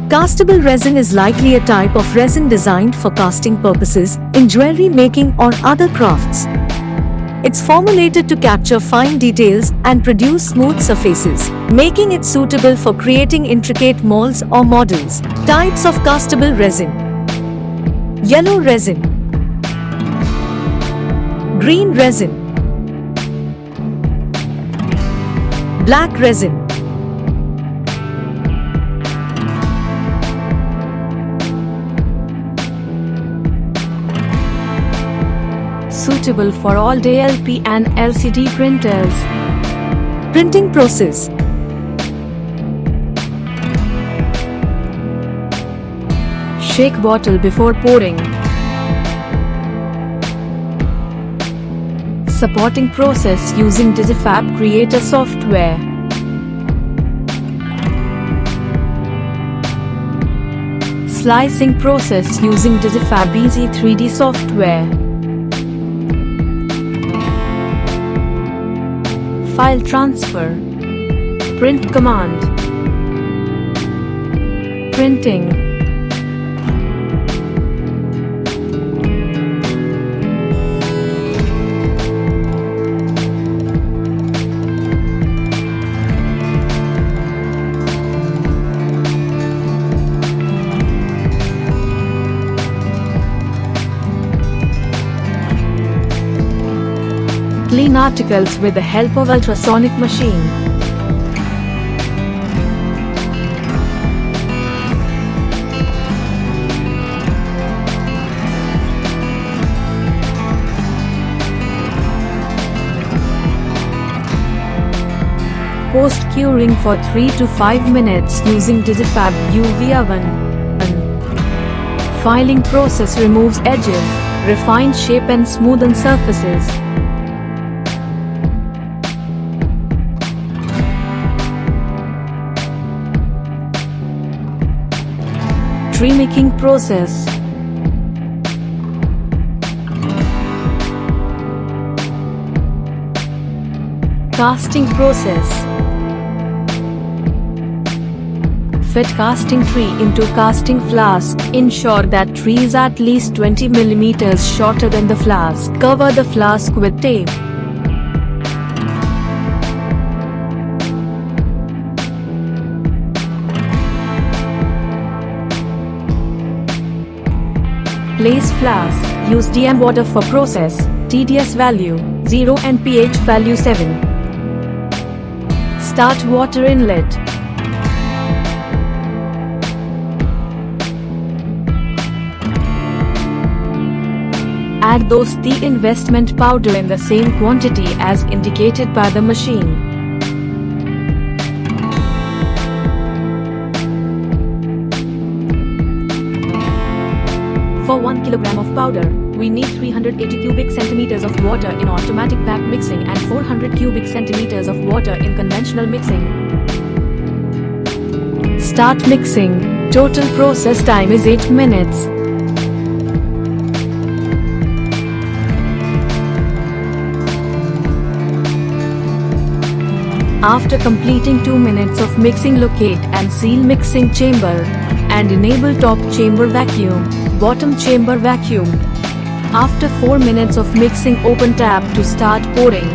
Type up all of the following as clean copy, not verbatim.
Castable resin is likely a type of resin designed for casting purposes in jewelry making or other crafts. It's formulated to capture fine details and produce smooth surfaces, making it suitable for creating intricate molds or models. Types of castable resin: yellow resin, green resin, black resin. Suitable for all DLP and LCD printers. Printing process: shake bottle before pouring. Supporting process using DIGIFABB Creator software. Slicing process using DIGIFABB Easy 3D software. File transfer. Print command. Printing. Clean articles with the help of ultrasonic machine. Post curing for 3 to 5 minutes using DIGIFABB UV oven. Filing process removes edges, refines shape and smoothens surfaces. Tree making process. Casting process. Fit casting tree into casting flask. Ensure that tree is at least 20 mm shorter than the flask. Cover the flask with tape. Place flask. Use DM water for process. TDS value 0 and pH value 7. Start water inlet. Add the investment powder in the same quantity as indicated by the machine. For 1 kg of powder, we need 380 cubic centimeters of water in automatic back mixing and 400 cubic centimeters of water in conventional mixing. Start mixing. Total process time is 8 minutes. After completing 2 minutes of mixing, locate and seal mixing chamber and enable top chamber vacuum, bottom chamber vacuum. After 4 minutes of mixing, open tap to start pouring.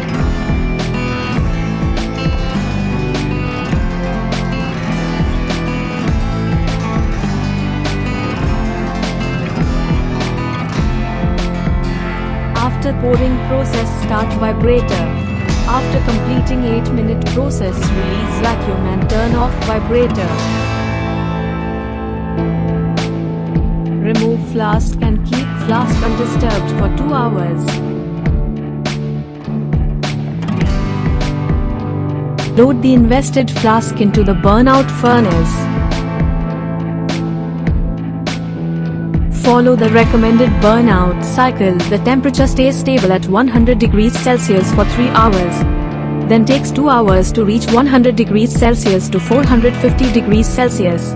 After pouring process, start vibrator. After completing 8-minute process, release vacuum and turn off vibrator. Remove flask and keep flask undisturbed for 2 hours. Load the invested flask into the burnout furnace. Follow the recommended burnout cycle. The temperature stays stable at 100 degrees Celsius for 3 hours. Then takes 2 hours to reach 100 degrees Celsius to 450 degrees Celsius.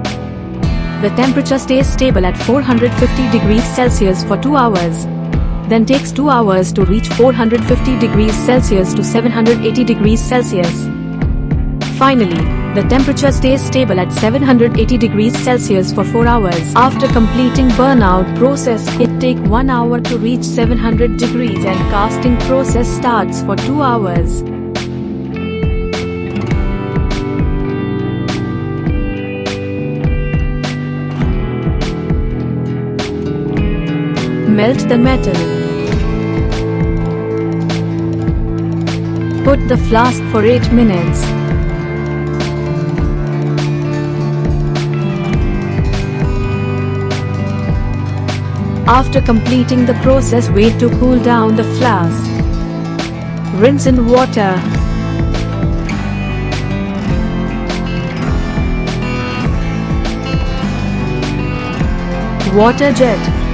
The temperature stays stable at 450 degrees Celsius for 2 hours. Then takes 2 hours to reach 450 degrees Celsius to 780 degrees Celsius. Finally, The temperature stays stable at 780 degrees Celsius for 4 hours. After completing burnout process, it takes 1 hour to reach 700 degrees and casting process starts for 2 hours. Melt the metal. Put the flask for 8 minutes. After completing the process, wait to cool down the flask. Rinse in water. Water jet.